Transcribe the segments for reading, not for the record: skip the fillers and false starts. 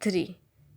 3।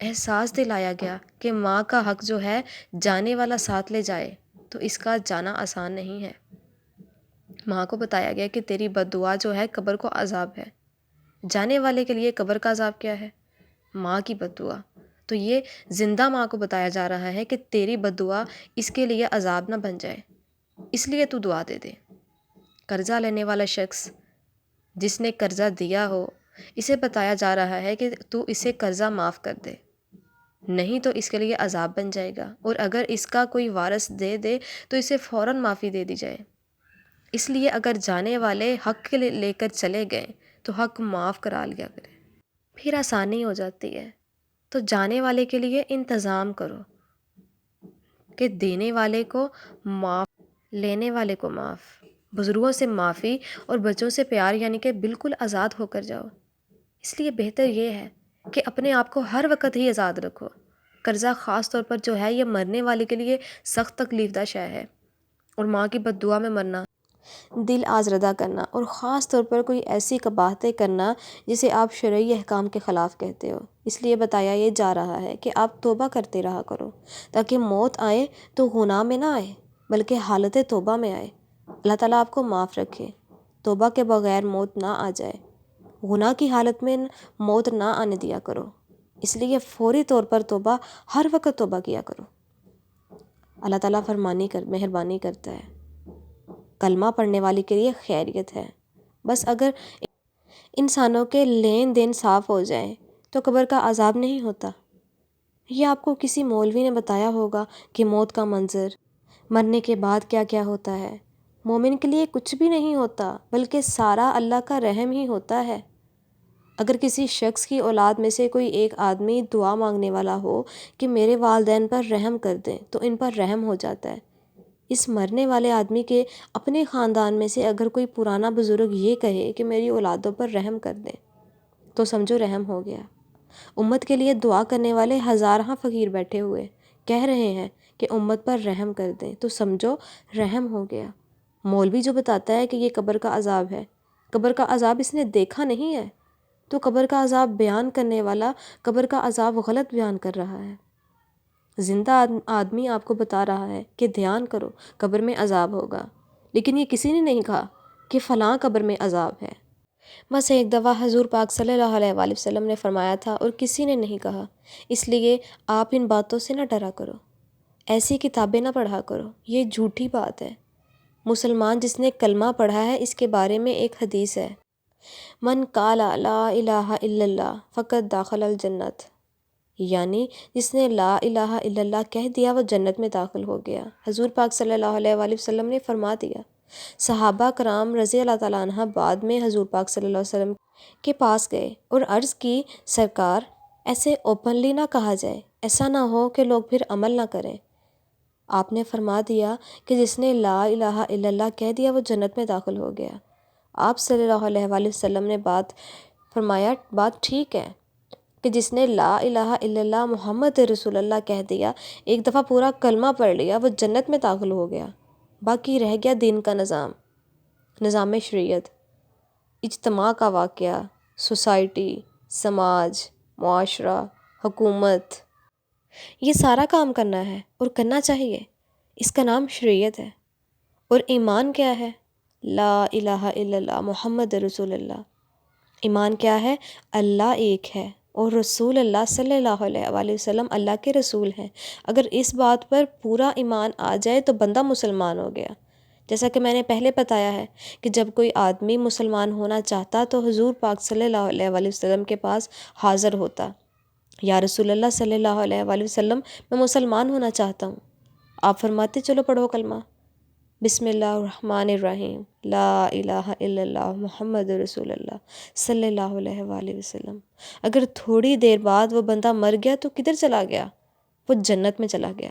احساس دلایا گیا کہ ماں کا حق جو ہے جانے والا ساتھ لے جائے تو اس کا جانا آسان نہیں ہے۔ ماں کو بتایا گیا کہ تیری بد دعا جو ہے قبر کو عذاب ہے۔ جانے والے کے لیے قبر کا عذاب کیا ہے؟ ماں کی بد دعا۔ تو یہ زندہ ماں کو بتایا جا رہا ہے کہ تیری بد دعا اس کے لیے عذاب نہ بن جائے، اس لیے تو دعا دے دے۔ قرضہ لینے والا شخص جس نے قرضہ دیا ہو، اسے بتایا جا رہا ہے کہ تو اسے قرضہ معاف کر دے، نہیں تو اس کے لیے عذاب بن جائے گا، اور اگر اس کا کوئی وارث دے دے تو اسے فوراً معافی دے دی جائے۔ اس لیے اگر جانے والے حق لے کر چلے گئے تو حق معاف کرا لیا کرے، پھر آسانی ہو جاتی ہے۔ تو جانے والے کے لیے انتظام کرو کہ دینے والے کو معاف، لینے والے کو معاف، بزرگوں سے معافی اور بچوں سے پیار، یعنی کہ بالکل آزاد ہو کر جاؤ۔ اس لیے بہتر یہ ہے کہ اپنے آپ کو ہر وقت ہی آزاد رکھو۔ قرضہ خاص طور پر جو ہے یہ مرنے والے کے لیے سخت تکلیف دہ شے ہے، اور ماں کی بد دعا میں مرنا، دل آزردہ کرنا، اور خاص طور پر کوئی ایسی قباحتیں کرنا جسے آپ شرعی احکام کے خلاف کہتے ہو۔ اس لیے بتایا یہ جا رہا ہے کہ آپ توبہ کرتے رہا کرو، تاکہ موت آئے تو گناہ میں نہ آئے بلکہ حالت توبہ میں آئے۔ اللہ تعالیٰ آپ کو معاف رکھے، توبہ کے بغیر موت نہ آ جائے، گناہ کی حالت میں موت نہ آنے دیا کرو۔ اس لیے فوری طور پر توبہ، ہر وقت توبہ کیا کرو۔ اللہ تعالیٰ مہربانی کرتا ہے، کلمہ پڑھنے والے کے لیے خیریت ہے۔ بس اگر انسانوں کے لین دین صاف ہو جائیں تو قبر کا عذاب نہیں ہوتا۔ یہ آپ کو کسی مولوی نے بتایا ہوگا کہ موت کا منظر، مرنے کے بعد کیا کیا ہوتا ہے۔ مومن کے لیے کچھ بھی نہیں ہوتا، بلکہ سارا اللہ کا رحم ہی ہوتا ہے۔ اگر کسی شخص کی اولاد میں سے کوئی ایک آدمی دعا مانگنے والا ہو کہ میرے والدین پر رحم کر دیں تو ان پر رحم ہو جاتا ہے۔ اس مرنے والے آدمی کے اپنے خاندان میں سے اگر کوئی پرانا بزرگ یہ کہے کہ میری اولادوں پر رحم کر دیں تو سمجھو رحم ہو گیا۔ امت کے لیے دعا کرنے والے ہزارہ فقیر بیٹھے ہوئے کہہ رہے ہیں کہ امت پر رحم کر دیں تو سمجھو رحم ہو گیا۔ مولوی جو بتاتا ہے کہ یہ قبر کا عذاب ہے، قبر کا عذاب اس نے دیکھا نہیں ہے، تو قبر کا عذاب بیان کرنے والا قبر کا عذاب غلط بیان کر رہا ہے۔ زندہ آدمی آپ کو بتا رہا ہے کہ دھیان کرو قبر میں عذاب ہوگا، لیکن یہ کسی نے نہیں کہا کہ فلاں قبر میں عذاب ہے۔ بس ایک دفعہ حضور پاک صلی اللہ علیہ وآلہ وسلم نے فرمایا تھا اور کسی نے نہیں کہا، اس لیے آپ ان باتوں سے نہ ڈرا کرو، ایسی کتابیں نہ پڑھا کرو، یہ جھوٹی بات ہے۔ مسلمان جس نے کلمہ پڑھا ہے اس کے بارے میں ایک حدیث ہے، من قال لا الہ الا اللہ فقد دخل الجنت، یعنی جس نے لا الہ الا اللہ کہہ دیا وہ جنت میں داخل ہو گیا۔ حضور پاک صلی اللہ علیہ وآلہ وسلم نے فرما دیا۔ صحابہ کرام رضی اللہ تعالیٰ عنہ بعد میں حضور پاک صلی اللہ علیہ وسلم کے پاس گئے اور عرض کی، سرکار ایسے اوپنلی نہ کہا جائے، ایسا نہ ہو کہ لوگ پھر عمل نہ کریں۔ آپ نے فرما دیا کہ جس نے لا الہ الا اللہ کہہ دیا وہ جنت میں داخل ہو گیا۔ آپ صلی اللہ علیہ وآلہ وسلم نے فرمایا بات ٹھیک ہے کہ جس نے لا الہ الا اللہ محمد رسول اللہ کہہ دیا، ایک دفعہ پورا کلمہ پڑھ لیا، وہ جنت میں داخل ہو گیا۔ باقی رہ گیا دین کا نظام شریعت، اجتماع کا واقعہ، سوسائٹی، سماج، معاشرہ، حکومت، یہ سارا کام کرنا ہے اور کرنا چاہیے۔ اس کا نام شریعت ہے۔ اور ایمان کیا ہے؟ لا الہ الا اللہ محمد رسول اللہ۔ ایمان کیا ہے؟ اللہ ایک ہے اور رسول اللہ صلی اللہ علیہ وآلہ وسلم اللہ کے رسول ہیں۔ اگر اس بات پر پورا ایمان آ جائے تو بندہ مسلمان ہو گیا۔ جیسا کہ میں نے پہلے بتایا ہے کہ جب کوئی آدمی مسلمان ہونا چاہتا تو حضور پاک صلی اللہ علیہ وآلہ وسلم کے پاس حاضر ہوتا، یا رسول اللہ صلی اللہ علیہ وآلہ وسلم میں مسلمان ہونا چاہتا ہوں۔ آپ فرماتے چلو پڑھو کلمہ، بسم اللہ الرحمن الرحیم، لا الہ الا اللہ محمد رسول اللہ صلی اللہ علیہ وآلہ وسلم۔ اگر تھوڑی دیر بعد وہ بندہ مر گیا تو کدھر چلا گیا؟ وہ جنت میں چلا گیا۔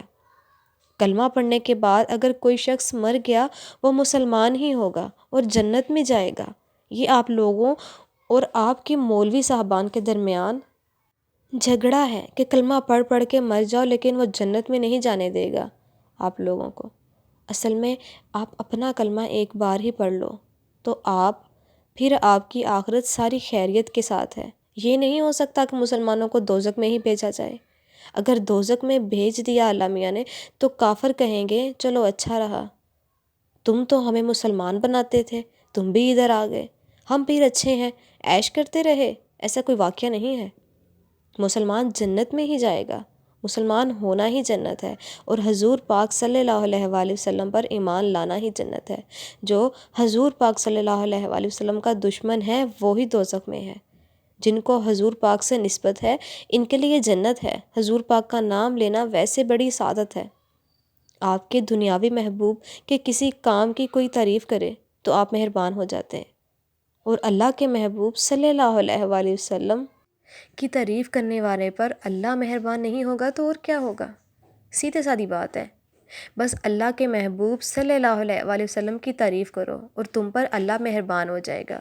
کلمہ پڑھنے کے بعد اگر کوئی شخص مر گیا وہ مسلمان ہی ہوگا اور جنت میں جائے گا۔ یہ آپ لوگوں اور آپ کے مولوی صاحبان کے درمیان جھگڑا ہے کہ کلمہ پڑھ کے مر جاؤ لیکن وہ جنت میں نہیں جانے دے گا آپ لوگوں کو۔ اصل میں آپ اپنا کلمہ ایک بار ہی پڑھ لو تو پھر آپ کی آخرت ساری خیریت کے ساتھ ہے، یہ نہیں ہو سکتا کہ مسلمانوں کو دوزخ میں ہی بھیجا جائے۔ اگر دوزخ میں بھیج دیا اللہ میاں نے تو کافر کہیں گے چلو اچھا رہا، تم تو ہمیں مسلمان بناتے تھے، تم بھی ادھر آ گئے، ہم پھر اچھے ہیں، عیش کرتے رہے۔ ایسا کوئی واقعہ نہیں ہے۔ مسلمان جنت میں ہی جائے گا، مسلمان ہونا ہی جنت ہے، اور حضور پاک صلی اللہ علیہ وآلہ وسلم پر ایمان لانا ہی جنت ہے۔ جو حضور پاک صلی اللہ علیہ وآلہ وسلم کا دشمن ہے وہی دوزخ میں ہے۔ جن کو حضور پاک سے نسبت ہے ان کے لیے جنت ہے۔ حضور پاک کا نام لینا ویسے بڑی سعادت ہے۔ آپ کے دنیاوی محبوب کے کسی کام کی کوئی تعریف کرے تو آپ مہربان ہو جاتے ہیں، اور اللہ کے محبوب صلی اللہ علیہ وآلہ وسلم کی تعریف کرنے والے پر اللہ مہربان نہیں ہوگا تو اور کیا ہوگا؟ سیدھے سادی بات ہے۔ بس اللہ کے محبوب صلی اللہ علیہ وآلہ وسلم کی تعریف کرو اور تم پر اللہ مہربان ہو جائے گا۔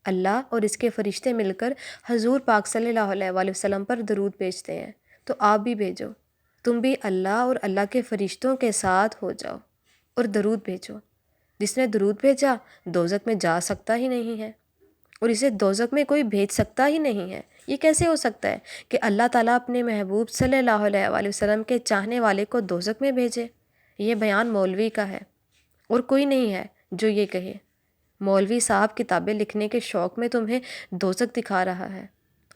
اللہ اور اس کے فرشتے مل کر حضور پاک صلی اللہ علیہ وآلہ وسلم پر درود بھیجتے ہیں، تو آپ بھی بھیجو، تم بھی اللہ اور اللہ کے فرشتوں کے ساتھ ہو جاؤ اور درود بھیجو۔ جس نے درود بھیجا دوزخ میں جا سکتا ہی نہیں ہے، اور اسے دوزخ میں کوئی بھیج سکتا ہی نہیں ہے۔ یہ کیسے ہو سکتا ہے کہ اللہ تعالیٰ اپنے محبوب صلی اللہ علیہ وآلہ وسلم کے چاہنے والے کو دوزخ میں بھیجے؟ یہ بیان مولوی کا ہے، اور کوئی نہیں ہے جو یہ کہے۔ مولوی صاحب کتابیں لکھنے کے شوق میں تمہیں دوزخ دکھا رہا ہے،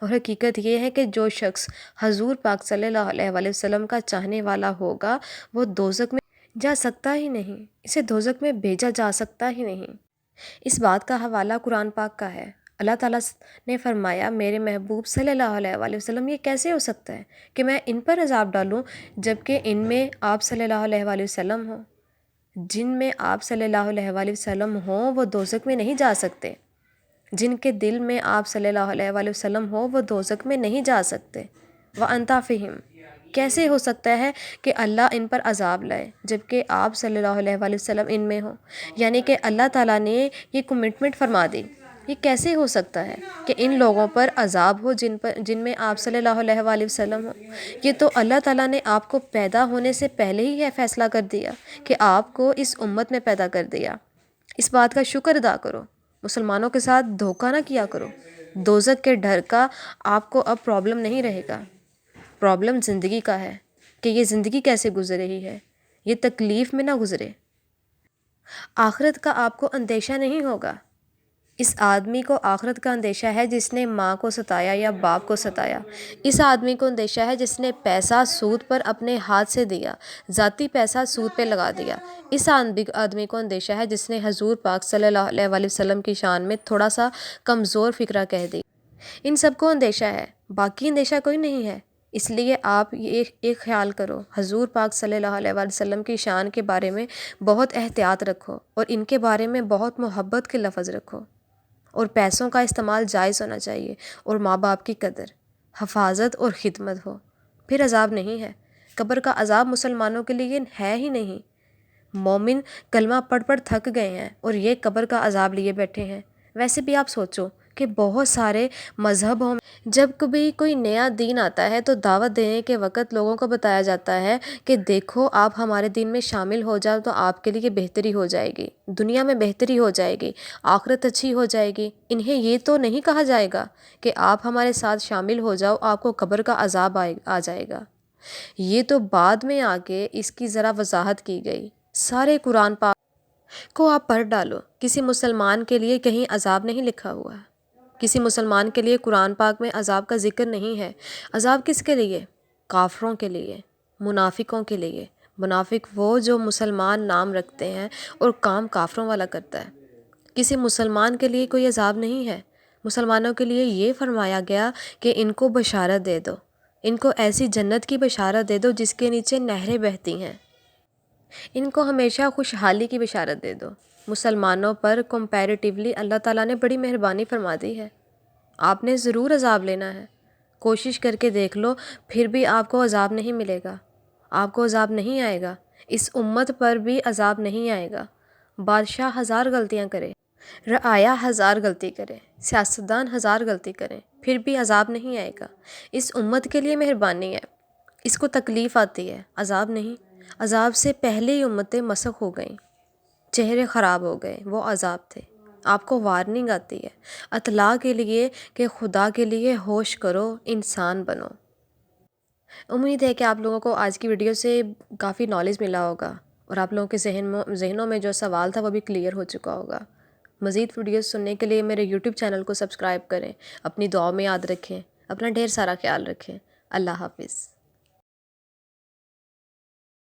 اور حقیقت یہ ہے کہ جو شخص حضور پاک صلی اللہ علیہ وآلہ وسلم کا چاہنے والا ہوگا وہ دوزخ میں جا سکتا ہی نہیں، اسے دوزخ میں بھیجا جا سکتا ہی نہیں۔ اس بات کا حوالہ قرآن پاک کا ہے۔ اللہ تعالیٰ نے فرمایا میرے محبوب صلی اللہ علیہ وآلہ وسلم یہ کیسے ہو سکتا ہے کہ میں ان پر عذاب ڈالوں جبکہ ان میں آپ صلی اللہ علیہ وآلہ وسلم ہوں؟ جن میں آپ صلی اللہ علیہ وآلہ وسلم ہوں وہ دوزخ میں نہیں جا سکتے، جن کے دل میں آپ صلی اللہ علیہ وآلہ وسلم ہو وہ دوزخ میں نہیں جا سکتے۔ وَأَنْتَ فِيهِمْ، کیسے ہو سکتا ہے کہ اللہ ان پر عذاب لائے جبکہ آپ صلی اللہ علیہ وآلہ وسلم ان میں ہوں؟ یعنی کہ اللہ تعالیٰ نے یہ کمٹمنٹ فرما دی۔ یہ کیسے ہو سکتا ہے کہ ان لوگوں پر عذاب ہو جن میں آپ صلی اللہ علیہ وآلہ وسلم ہوں؟ یہ تو اللہ تعالیٰ نے آپ کو پیدا ہونے سے پہلے ہی یہ فیصلہ کر دیا کہ آپ کو اس امت میں پیدا کر دیا۔ اس بات کا شکر ادا کرو، مسلمانوں کے ساتھ دھوکہ نہ کیا کرو۔ دوزخ کے ڈر کا آپ کو اب پرابلم نہیں رہے گا، پرابلم زندگی کا ہے کہ یہ زندگی کیسے گزر رہی ہے، یہ تکلیف میں نہ گزرے۔ آخرت کا آپ کو اندیشہ نہیں ہوگا۔ اس آدمی کو آخرت کا اندیشہ ہے جس نے ماں کو ستایا یا باپ کو ستایا۔ اس آدمی کو اندیشہ ہے جس نے پیسہ سود پر اپنے ہاتھ سے دیا، ذاتی پیسہ سود پہ لگا دیا۔ اس آدمی کو اندیشہ ہے جس نے حضور پاک صلی اللہ علیہ وآلہ وسلم کی شان میں تھوڑا سا کمزور فکرہ کہہ دی۔ ان سب کو اندیشہ ہے، باقی اندیشہ کوئی نہیں ہے۔ اس لیے آپ ایک خیال کرو، حضور پاک صلی اللہ علیہ وآلہ وسلم کی شان کے بارے میں بہت احتیاط رکھو، اور ان کے بارے میں بہت محبت کے لفظ رکھو، اور پیسوں کا استعمال جائز ہونا چاہیے، اور ماں باپ کی قدر، حفاظت اور خدمت ہو، پھر عذاب نہیں ہے۔ قبر کا عذاب مسلمانوں کے لیے ہے ہی نہیں۔ مومن کلمہ پڑھ تھک گئے ہیں اور یہ قبر کا عذاب لیے بیٹھے ہیں۔ ویسے بھی آپ سوچو کہ بہت سارے مذہبوں میں جب کبھی کوئی نیا دین آتا ہے تو دعوت دینے کے وقت لوگوں کو بتایا جاتا ہے کہ دیکھو آپ ہمارے دین میں شامل ہو جاؤ تو آپ کے لیے بہتری ہو جائے گی، دنیا میں بہتری ہو جائے گی، آخرت اچھی ہو جائے گی۔ انہیں یہ تو نہیں کہا جائے گا کہ آپ ہمارے ساتھ شامل ہو جاؤ آپ کو قبر کا عذاب آ جائے گا۔ یہ تو بعد میں آ کے اس کی ذرا وضاحت کی گئی۔ سارے قرآن پاک کو آپ پڑھ ڈالو، کسی مسلمان کے لیے کہیں عذاب نہیں لکھا ہوا ہے، کسی مسلمان کے لیے قرآن پاک میں عذاب کا ذکر نہیں ہے۔ عذاب کس کے لیے؟ کافروں کے لیے، منافقوں کے لیے۔ منافق وہ جو مسلمان نام رکھتے ہیں اور کام کافروں والا کرتا ہے۔ کسی مسلمان کے لیے کوئی عذاب نہیں ہے۔ مسلمانوں کے لیے یہ فرمایا گیا کہ ان کو بشارت دے دو، ان کو ایسی جنت کی بشارت دے دو جس کے نیچے نہریں بہتی ہیں، ان کو ہمیشہ خوشحالی کی بشارت دے دو۔ مسلمانوں پر کمپیریٹیولی اللہ تعالیٰ نے بڑی مہربانی فرما دی ہے۔ آپ نے ضرور عذاب لینا ہے، کوشش کر کے دیکھ لو، پھر بھی آپ کو عذاب نہیں ملے گا، آپ کو عذاب نہیں آئے گا۔ اس امت پر بھی عذاب نہیں آئے گا۔ بادشاہ ہزار غلطیاں کرے، رعایا ہزار غلطی کرے، سیاستدان ہزار غلطی کریں، پھر بھی عذاب نہیں آئے گا۔ اس امت کے لیے مہربانی ہے، اس کو تکلیف آتی ہے، عذاب نہیں۔ عذاب سے پہلے ہی امتیں مسخ ہو گئیں، چہرے خراب ہو گئے، وہ عذاب تھے۔ آپ کو وارننگ آتی ہے اطلاع کے لیے کہ خدا کے لیے ہوش کرو، انسان بنو۔ امید ہے کہ آپ لوگوں کو آج کی ویڈیو سے کافی نالج ملا ہوگا اور آپ لوگوں کے ذہنوں میں جو سوال تھا وہ بھی کلیئر ہو چکا ہوگا۔ مزید ویڈیوز سننے کے لیے میرے یوٹیوب چینل کو سبسکرائب کریں، اپنی دعاؤں میں یاد رکھیں، اپنا ڈھیر سارا خیال رکھیں۔ اللہ حافظ۔